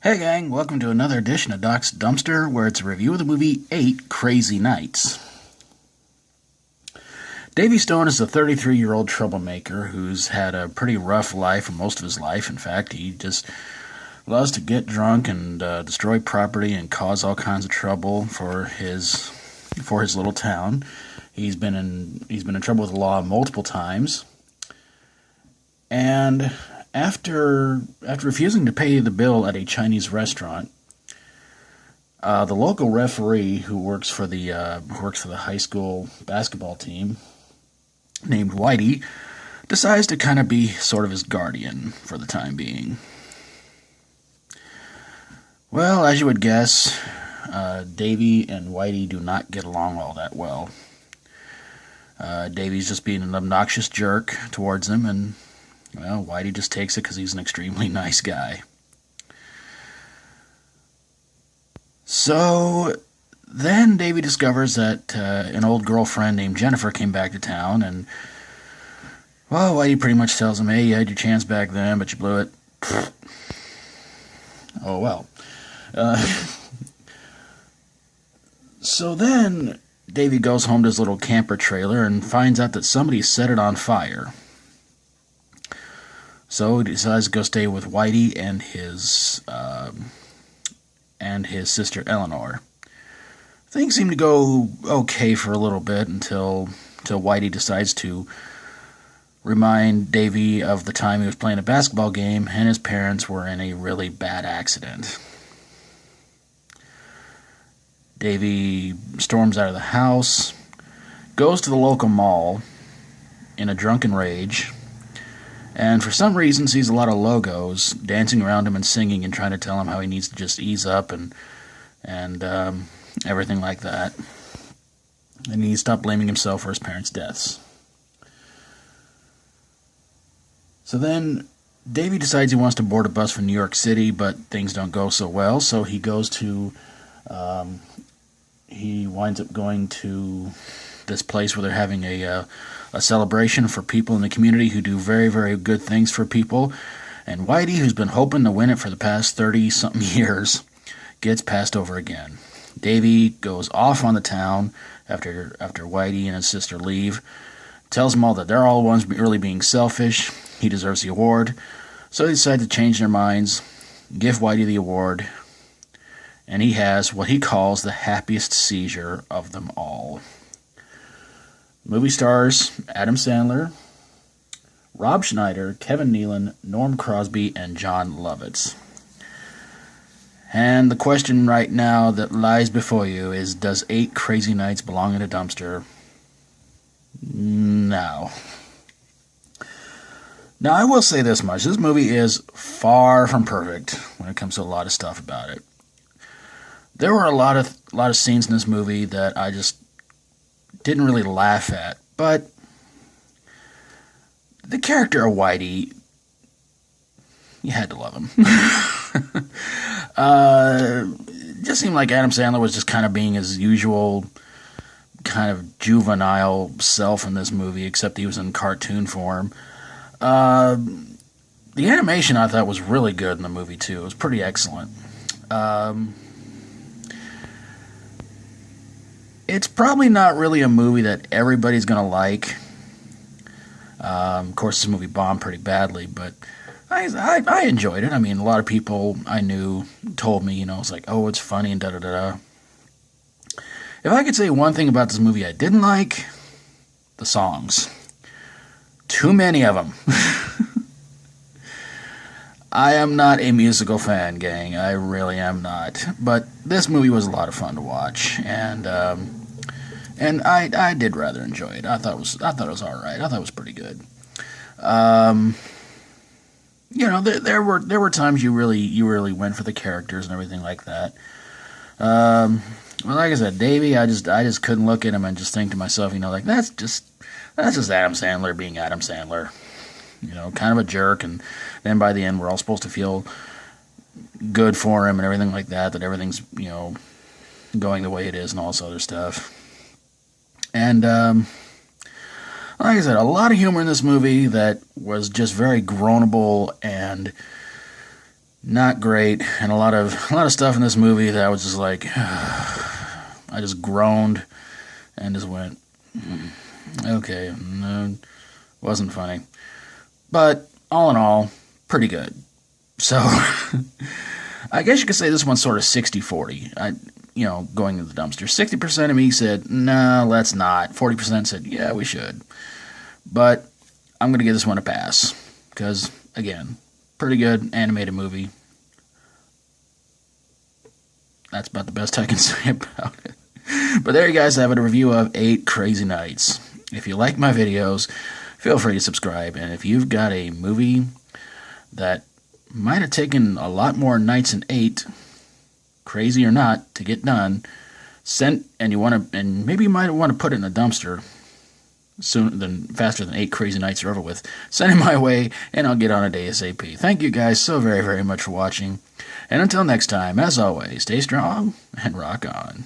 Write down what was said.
Hey gang, welcome to another edition of Doc's Dumpster, where it's a review of the movie 8 Crazy Nights. Davy Stone is a 33-year-old troublemaker who's had a pretty rough life for most of his life. In fact, he just loves to get drunk and destroy property and cause all kinds of trouble for his little town. He's been in trouble with the law multiple times. And after refusing to pay the bill at a Chinese restaurant, the local referee who works for the high school basketball team, named Whitey, decides to kind of be sort of his guardian for the time being. Well, as you would guess, Davy and Whitey do not get along all that well. Davy's just being an obnoxious jerk towards him, and well, Whitey just takes it because he's an extremely nice guy. So then Davy discovers that an old girlfriend named Jennifer came back to town, and well, Whitey pretty much tells him, hey, you had your chance back then, but you blew it. Oh well. So then Davy goes home to his little camper trailer and finds out that somebody set it on fire. So he decides to go stay with Whitey and his sister Eleanor. Things seem to go okay for a little bit until Whitey decides to remind Davy of the time he was playing a basketball game and his parents were in a really bad accident. Davy storms out of the house, goes to the local mall in a drunken rage, and for some reason sees a lot of logos dancing around him and singing and trying to tell him how he needs to just ease up and everything like that. And he needs to stop blaming himself for his parents' deaths. So then Davy decides he wants to board a bus for New York City, but things don't go so well, so he winds up going to this place where they're having a celebration for people in the community who do very, very good things for people. And Whitey, who's been hoping to win it for the past 30-something years, gets passed over again. Davy goes off on the town after Whitey and his sister leave, tells them all that they're all the ones really being selfish. He deserves the award. So they decide to change their minds, give Whitey the award, and he has what he calls the happiest seizure of them all. Movie stars Adam Sandler, Rob Schneider, Kevin Nealon, Norm Crosby, and John Lovitz. And the question right now that lies before you is, does 8 Crazy Nights belong in a dumpster? No. Now, I will say this much. This movie is far from perfect when it comes to a lot of stuff about it. There were a lot of scenes in this movie that I just didn't really laugh at, but the character of Whitey, you had to love him. It just seemed like Adam Sandler was just kind of being his usual kind of juvenile self in this movie, except he was in cartoon form. The animation I thought was really good in the movie too. It was pretty excellent. It's probably not really a movie that everybody's going to like. Of course, this movie bombed pretty badly, but I enjoyed it. I mean, a lot of people I knew told me, it's like, oh, it's funny and da-da-da-da. If I could say one thing about this movie I didn't like, the songs. Too many of them. I am not a musical fan, gang. I really am not. But this movie was a lot of fun to watch, and I did rather enjoy it. I thought it was all right. I thought it was pretty good. There were times you really went for the characters and everything like that. Well, like I said, Davey, I just couldn't look at him and just think to myself, like that's just Adam Sandler being Adam Sandler. Kind of a jerk, and then by the end we're all supposed to feel good for him and everything like that everything's, going the way it is and all this other stuff. And like I said, a lot of humor in this movie that was just very groanable and not great, and a lot of stuff in this movie that I was just like, I just groaned and just went, okay, no, wasn't funny. But all in all, pretty good. So I guess you could say this one's sort of 60-40. Going to the dumpster. 60% of me said, no, let's not. 40% said, yeah, we should. But I'm going to give this one a pass. Because, again, pretty good animated movie. That's about the best I can say about it. But there you guys have it, a review of 8 Crazy Nights. If you like my videos, feel free to subscribe. And if you've got a movie that might have taken a lot more nights than 8, crazy or not, to get done, and maybe you might want to put it in a dumpster faster than 8 crazy nights are over with, send it my way, and I'll get on it ASAP. Thank you guys so very, very much for watching. And until next time, as always, stay strong and rock on.